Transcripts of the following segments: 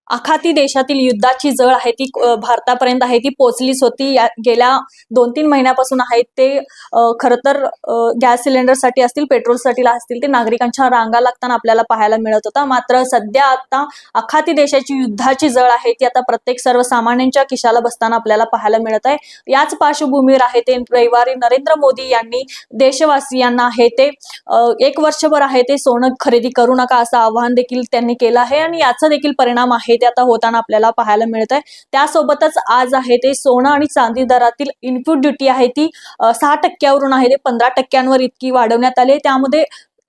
आखाती देशातील युद्धाची झळ आहे ती भारतापर्यंत आहे ती पोहोचलीच होती. गेल्या 2-3 महिन्यापासून आहेत ते खरं तर गॅस सिलेंडरसाठी असतील, पेट्रोलसाठी असतील, ते नागरिकांच्या रांगा लागताना आपल्याला पाहायला मिळत होता. मात्र सध्या आता आखाती देशाची युद्धाची झळ आहे ती आता प्रत्येक सर्वसामान्यांच्या खिशाला बसताना आपल्याला पाहायला मिळत आहे. याच पार्श्वभूमीवर आहे ते रविवारी नरेंद्र मोदी यांनी देशवासियांना आहे ते 1 वर्षभर आहे ते सोनं खरेदी करू नका असं आवाहन देखील त्यांनी केलं आहे आणि याचा देखील परिणाम आहे ते आता होताना आपल्याला पाहायला मिळत आहे. त्यासोबतच आज आहे ते सोनं आणि चांदी दरातील इनपुट ड्युटी आहे ती 6% वरून आहे ते 15% इतकी वाढवण्यात आली.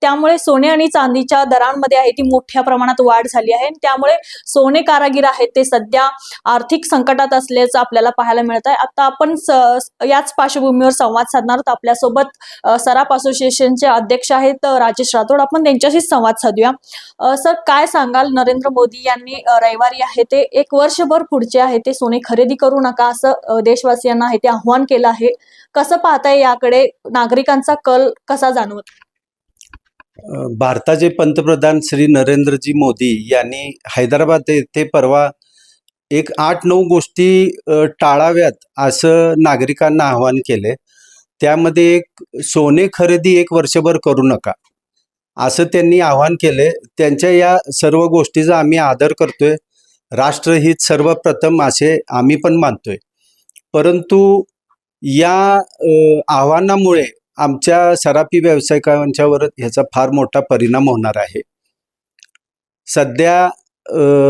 त्यामुळे सोने आणि चांदीच्या दरांमध्ये आहे ती मोठ्या प्रमाणात वाढ झाली आहे. त्यामुळे सोने कारागीर आहेत ते सध्या आर्थिक संकटात असल्याचं आपल्याला पाहायला मिळत आहे. आता आपण याच पार्श्वभूमीवर संवाद साधणार आहोत. आपल्यासोबत सराफ असोसिएशनचे अध्यक्ष आहेत राजेश राठोड. आपण त्यांच्याशी संवाद साधूया. सर, काय सांगाल? नरेंद्र मोदी यांनी रविवारी आहे ते 1 वर्षभर पुढचे आहे ते सोने खरेदी करू नका असं देशवासियांना आहे ते आव्हान केलं आहे. कसं पाहताय याकडे? नागरिकांचा कल कसा जाणवत? भारताचे पंतप्रधान श्री नरेंद्रजी मोदी यांनी हैदराबाद येथे परवा एक 8-9 गोष्टी टाळाव्यात असं नागरिकांना आवाहन केले. त्यामध्ये एक सोने खरेदी 1 वर्षभर करू नका असं त्यांनी आवाहन केले. त्यांच्या या सर्व गोष्टीचा आम्ही आदर करतोय. राष्ट्रहित सर्वप्रथम असे आम्ही पण मानतोय. परंतु या आव्हानामुळे आमच्या सराफी व्यावसायिकांच्यावर ह्याचा फार मोठा परिणाम होणार आहे. सध्या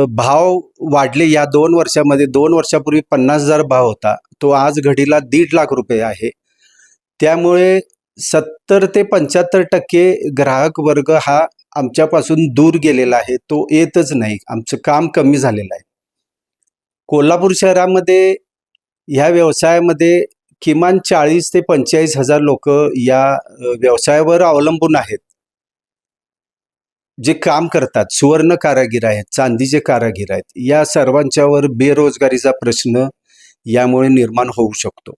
भाव वाढले या 2 वर्षामध्ये. 2 वर्षापूर्वी 50,000 भाव होता, तो आज घडीला 1.5 लाख रुपये आहे. त्यामुळे 70 ते 75% ग्राहक वर्ग हा आमच्यापासून दूर गेलेला आहे. तो येतच नाही. आमचं काम कमी झालेलं आहे. कोल्हापूर शहरामध्ये ह्या व्यवसायामध्ये किमान 40 ते 45,000 लोक या व्यवसायावर अवलंबून आहेत, जे काम करतात. सुवर्ण कारागीर आहेत, चांदीचे कारागीर आहेत. या सर्वांच्यावर बेरोजगारीचा प्रश्न यामुळे निर्माण होऊ शकतो.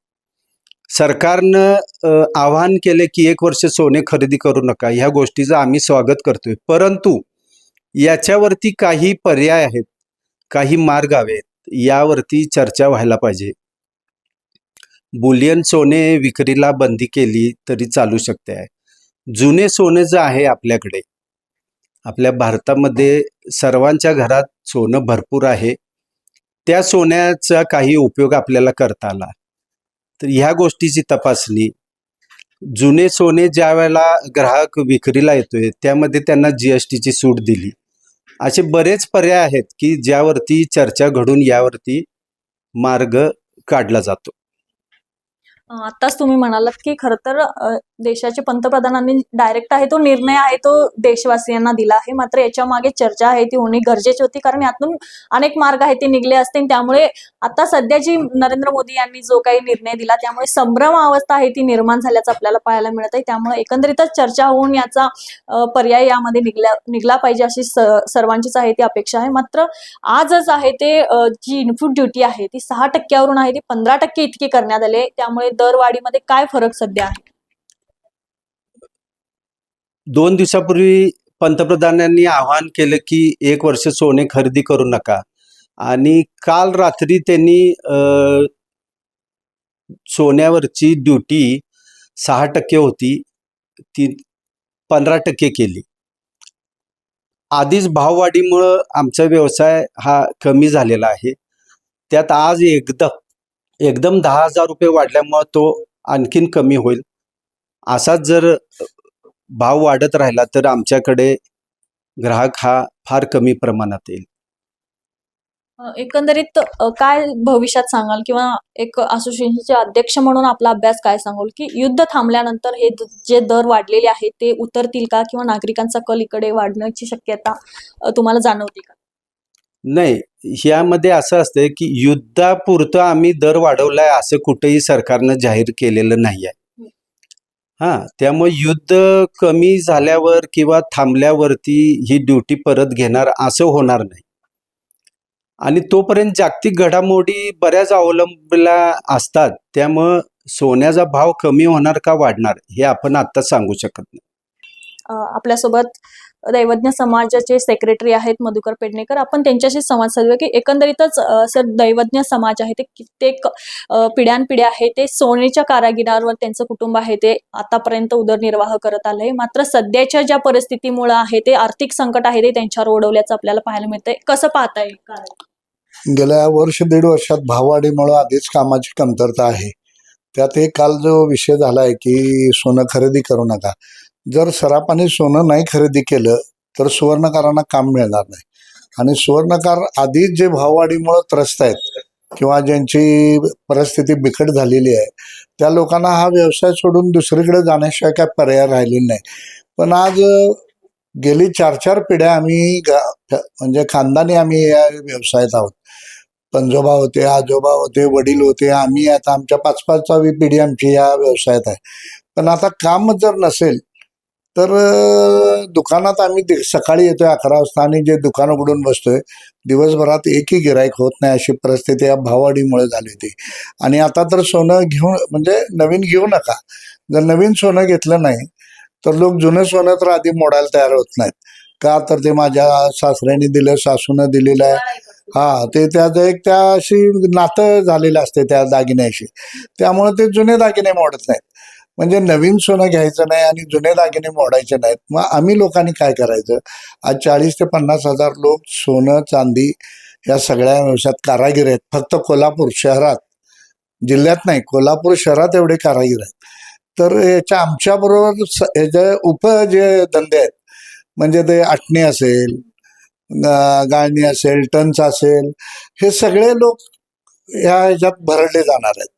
सरकारनं आवाहन केले की 1 वर्ष सोने खरेदी करू नका. ह्या गोष्टीचं आम्ही स्वागत करतोय. परंतु याच्यावरती काही पर्याय आहेत, काही मार्ग आहेत. यावरती चर्चा व्हायला पाहिजे. बुलियन सोने विक्रीला बंदी केली तरी चालू शकते आहे. जुने सोने जे आहे आपल्याकडे, आपल्या भारतामध्ये सर्वांच्या घरात सोनं भरपूर आहे. त्या सोन्याचा काही उपयोग आपल्याला करता आला तर ह्या गोष्टीची तपासणी. जुने सोने ज्या वेळेला ग्राहक विक्रीला येतोय त्यामध्ये त्यांना GSTची सूट दिली. असे बरेच पर्याय आहेत की ज्यावरती चर्चा घडून यावरती मार्ग काढला जातो. आताच तुम्ही म्हणालात की खरं तर देशाचे पंतप्रधानांनी डायरेक्ट आहे तो निर्णय आहे तो देशवासियांना दिला आहे. मात्र याच्या मागे चर्चा आहे ती होणे गरजेची होती, कारण यातून अनेक मार्ग आहेत ते निघले असते. त्यामुळे आता सध्या जी नरेंद्र मोदी यांनी जो काही निर्णय दिला त्यामुळे संभ्रम अवस्था आहे ती निर्माण झाल्याचं आपल्याला पाहायला मिळत आहे. त्यामुळे एकंदरीतच चर्चा होऊन याचा पर्याय यामध्ये निघला पाहिजे अशी सर्वांचीच आहे ती अपेक्षा आहे. मात्र आजच आहे ते जी इनपुट ड्युटी आहे ती 6% वरून आहे ती 15% इतकी करण्यात आली. त्यामुळे दरवाढीमध्ये काय फरक सध्या आहे? 2 दिवसापूर्वी पंतप्रधानांनी आवाहन केलं की 1 वर्ष सोने खरेदी करू नका, आणि काल रात्री त्यांनी सोन्यावरची ड्युटी 6% होती ती 15% केली. आधीच भाववाढीमुळं आमचा व्यवसाय हा कमी झालेला आहे. त्यात आज एकदम 10,000 रुपये वाढल्यामुळं तो आणखीन कमी होईल. असाच जर भाव वाढत राहिला तर आमच्याकडे ग्राहक हा फार कमी प्रमाणात येईल. एकंदरीत काय भविष्यात सांगाल, किंवा एक असोसिएशनचे अध्यक्ष म्हणून आपला अभ्यास काय सांगाल की युद्ध थांबल्यानंतर हे जे दर वाढलेले आहेत ते उतरतील का, किंवा नागरिकांचा कल इकडे वाढण्याची शक्यता तुम्हाला जाणवते का? नाही, ह्यामध्ये असं असतं की युद्धापुरतं आम्ही दर वाढवलाय असं कुठेही सरकारनं जाहीर केलेलं नाही आहे. त्यामुळे युद्ध कमी झाल्यावर किंवा थांबल्यावरती ही ड्युटी परत घेणार असं होणार नाही. आणि तोपर्यंत जागतिक घडामोडी बऱ्याच अवलंबल्या असतात. त्यामुळं सोन्याचा भाव कमी होणार का वाढणार हे आपण आता सांगू शकत नाही. आपल्यासोबत दैवज्ञ समाजाचे सेक्रेटरी आहेत मधुकर पेडणेकर. आपण त्यांच्याशी संवाद साधूया की एकंदरीतच सर, दैवज्ञ समाज आहे ते कित्येक पिढ्यानपिढ्या आहे ते सोनेच्या कारागिरावर त्यांचं कुटुंब आहे ते आतापर्यंत उदरनिर्वाह करत आलंय. मात्र सध्याच्या ज्या परिस्थितीमुळे आहे ते आर्थिक संकट आहे ते त्यांच्यावर ओढवल्याचं आपल्याला पाहायला मिळतंय. कसं पाहताय? गेल्या वर्ष दीड वर्षात भाववाढीमुळे आधीच कामाची कमतरता आहे. त्यात एक काल जो विषय झाला आहे की सोनं खरेदी करू नका. जर सरापाने सोनं नाही खरेदी केलं तर सुवर्णकारांना काम मिळणार नाही. आणि सुवर्णकार आधीच जे भाववाढीमुळे त्रस्त आहेत किंवा ज्यांची परिस्थिती बिकट झालेली आहे त्या लोकांना हा व्यवसाय सोडून दुसरीकडे जाण्याशिवाय काय पर्याय राहिलेला नाही. पण आज गेली 4-4 पिढ्या आम्ही म्हणजे खानदानी आम्ही या व्यवसायात आहोत. पंजोबा होते, आजोबा होते, वडील होते, आम्ही आता आमच्या 5-5वी पिढी आमची या व्यवसायात आहे. पण आता काम जर नसेल तर दुकानात आम्ही सकाळी येतोय 11 वाजता आणि जे दुकान उघडून बसतोय दिवसभरात एकही गिराईक होत नाही. अशी परिस्थिती या भाववाढीमुळे झाली होती. आणि आता तर सोनं घेऊन म्हणजे नवीन घेऊ नका. जर नवीन सोनं घेतलं नाही तर लोक जुनं सोनं तर आधी मोडायला तयार होत नाहीत. का तर ते माझ्या सासऱ्याने दिलं, सासूनं दिलेलं आहे. ते त्याचं एक त्याशी नातं झालेलं असते त्या दागिन्याशी. त्यामुळे ते जुने दागिने मोडत नाहीत. म्हणजे नवीन सोनं घ्यायचं नाही आणि जुने दागिने मोडायचे नाहीत. मग आम्ही लोकांनी काय करायचं? आज 40 ते 50 हजार लोक सोनं चांदी या सगळ्या व्यवसायात कारागीर आहेत. फक्त कोल्हापूर शहरात, जिल्ह्यात नाही, कोल्हापूर शहरात एवढे कारागीर आहेत. तर याच्या आमच्याबरोबर याचे जे धंदे आहेत म्हणजे ते आटणी असेल, गाळणी असेल, टंच असेल, हे सगळे लोक ह्याच्यात भरडले जाणार आहेत.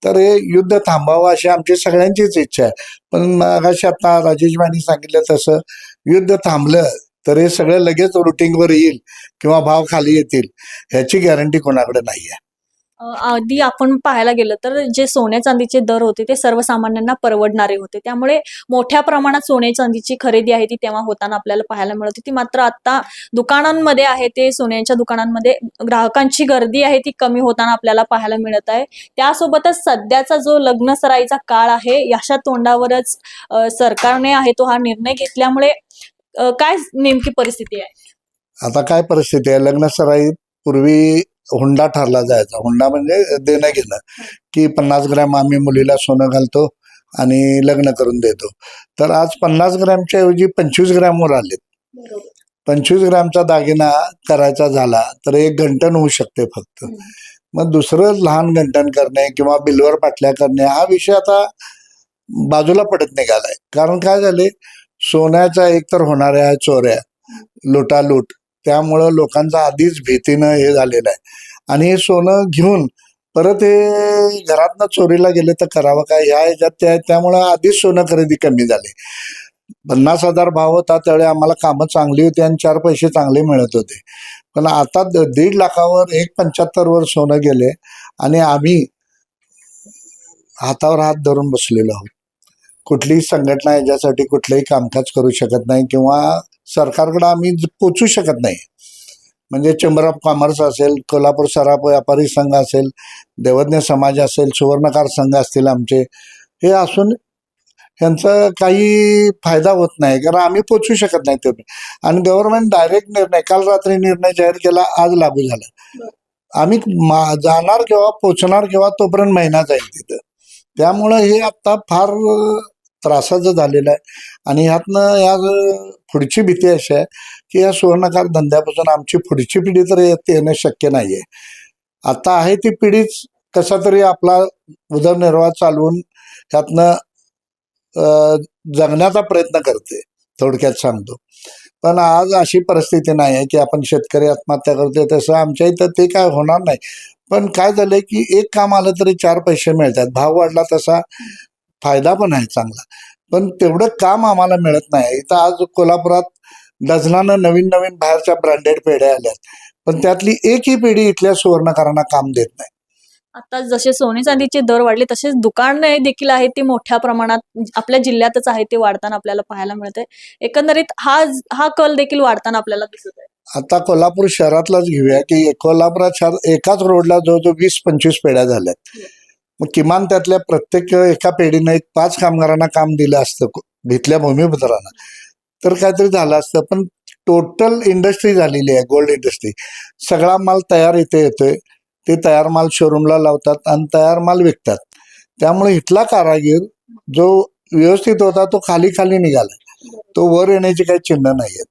तर हे युद्ध थांबावं अशी आमची सगळ्यांचीच इच्छा आहे. पण मगाशी आता राजेशभाईंनी सांगितलं तसं युद्ध थांबलं तर हे सगळं लगेच रुटीनवर येईल किंवा भाव खाली येतील ह्याची गॅरंटी कोणाकडे नाही आहे. आधी आपण पाहायला गेलं तर जे सोन्या चांदीचे दर होते ते सर्वसामान्यांना परवडणारे होते. त्यामुळे मोठ्या प्रमाणात सोन्या चांदीची खरेदी आहे ती तेव्हा होताना आपल्याला पाहायला मिळत होती. मात्र आता दुकानांमध्ये आहे ते सोन्याच्या दुकानांमध्ये ग्राहकांची गर्दी आहे ती कमी होताना आपल्याला पाहायला मिळत आहे. त्यासोबतच सध्याचा जो लग्न सराईचा काळ आहे याच्या तोंडावरच सरकारने आहे तो हा निर्णय घेतल्यामुळे काय नेमकी परिस्थिती आहे? आता काय परिस्थिती आहे? लग्न सराईत पूर्वी हुंडा ठरला जायचा. हुंडा म्हणजे देणं घेणं, की 50 ग्रॅम आम्ही मुलीला सोनं घालतो आणि लग्न करून देतो. तर आज 50 ग्रॅमच्या ऐवजी 25 ग्रॅमवर आलेत. 25 ग्रॅमचा दागिना करायचा झाला तर 1 गंटन होऊ शकते फक्त. मग दुसरं लहान गंटन करणे किंवा बिल्वर पाटल्या करणे हा विषय आता बाजूला पडत निघालाय. कारण काय झाले, सोन्याचा एकतर होणाऱ्या चोऱ्या, लुटालूट, त्यामुळं लोकांचं आधीच भीतीनं हे झालेलं आहे. आणि हे सोनं घेऊन परत हे घरातनं चोरीला गेले तर करावं काय ह्या ह्याच्यात त्यामुळं आधीच सोनं खरेदी कमी झाली. 50,000 भाव होता त्यावेळी आम्हाला कामं चांगली होती आणि 4 पैसे चांगले मिळत होते. पण आता 1.5 लाखावर 1.75 वर सोनं गेले आणि आम्ही हातावर हात धरून बसलेलो आहोत. कुठलीही संघटना याच्यासाठी कुठलंही कामकाज करू शकत नाही किंवा सरकारकडे आम्ही पोचू शकत नाही. म्हणजे चेंबर ऑफ कॉमर्स असेल, कोल्हापूर सराफ व्यापारी संघ असेल, दैवज्ञ समाज असेल, सुवर्णकार संघ असतील आमचे, हे असून यांचा काही फायदा होत नाही कारण आम्ही पोचू शकत नाही तेवढे. आणि गव्हर्नमेंट डायरेक्ट निर्णय काल रात्री निर्णय जाहीर केला, आज लागू झाला. आम्ही जाणार केव्हा, पोचणार केव्हा तोपर्यंत महिना जाईल तिथं. त्यामुळं हे आता फार त्रासाचं झालेलं आहे. आणि ह्यातनं या पुढची भीती अशी आहे की या सुवर्णकार धंद्यापासून आमची पुढची पिढी तर येणं शक्य नाहीये. आता आहे ती पिढीच कसा तरी आपला उदरनिर्वाह चालवून ह्यातनं जगण्याचा प्रयत्न करते, थोडक्यात सांगतो. पण आज अशी परिस्थिती नाही आहे की आपण शेतकरी आत्महत्या करतोय तसं आमच्या इथं ते काय होणार नाही. पण काय झालंय की एक काम आलं तरी 4 पैसे मिळतात. भाव वाढला तसा फायदा पण आहे चांगला, पण तेवढं काम आम्हाला मिळत नाही. इथं आज कोल्हापुरात डझनानं नवीन नवीन बाहेरच्या ब्रँडेड पेढ्या आल्यात, पण त्यातली एकही पेढी इथल्या सुवर्णकारांना काम देत नाही. आता जसे सोने चांदीचे दर वाढले तसेच दुकाने देखील आहेत ती मोठ्या प्रमाणात आपल्या जिल्ह्यातच आहे ते वाढताना आपल्याला पाहायला मिळतंय. एकंदरीत हा कल देखील वाढताना आपल्याला दिसत आहे. आता कोल्हापूर शहरातलाच घेऊया की कोल्हापुरात शहर एकाच रोडला जवळजवळ 20-25 पेढ्या झाल्यात. मग किमान त्यातल्या प्रत्येक एका पेढीनं 5 कामगारांना काम दिलं असतं भितल्या भूमिपुत्रांना, तर काहीतरी झालं असतं. पण टोटल इंडस्ट्री झालेली आहे, गोल्ड इंडस्ट्री. सगळा माल तयार इथे येतोय, ते तयार माल शोरूमला लावतात आणि तयार माल विकतात. त्यामुळे इथला कारागीर जो व्यवस्थित होता तो खाली खाली निघाला, तो वर येण्याची काही चिन्ह नाही आहेत.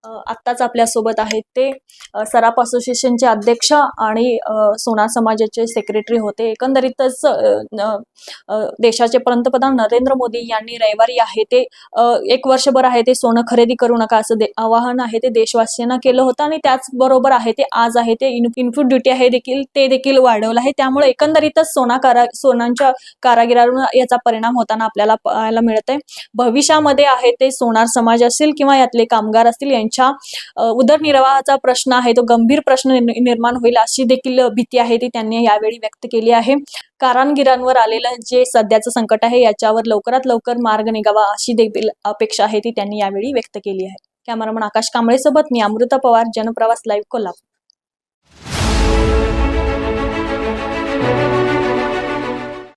आत्ताच आपल्यासोबत आहेत ते सराफ असोसिएशनचे अध्यक्ष आणि सोनार समाजाचे सेक्रेटरी होते. एकंदरीतच देशाचे पंतप्रधान नरेंद्र मोदी यांनी रविवारी आहे ते 1 वर्षभर आहे ते सोनं खरेदी करू नका असं आवाहन आहे ते देशवासियांना केलं होतं आणि त्याचबरोबर आहे ते आज आहे ते इनपुट ड्युटी आहे ते देखील वाढवलं आहे. त्यामुळे एकंदरीतच सोनांच्या कारागिरांवर याचा परिणाम होताना आपल्याला पाहायला मिळतंय. भविष्यामध्ये आहे ते सोनार समाज असेल किंवा यातले कामगार असतील यांच्या उदरनिर्वाहाचा प्रश्न आहे तो गंभीर प्रश्न निर्माण होईल अशी देखील भीती आहे ती त्यांनी यावेळी व्यक्त केली आहे. कारागिरांवर आलेलं जे सध्याचं संकट आहे याच्यावर लवकरात लवकर मार्ग निघावा अशी देखील अपेक्षा आहे ती त्यांनी यावेळी व्यक्त केली आहे. कॅमेरामन आकाश कांबळे सोबत मी अमृता पवार, जनप्रवास लाईव्ह, कोल्हापूर.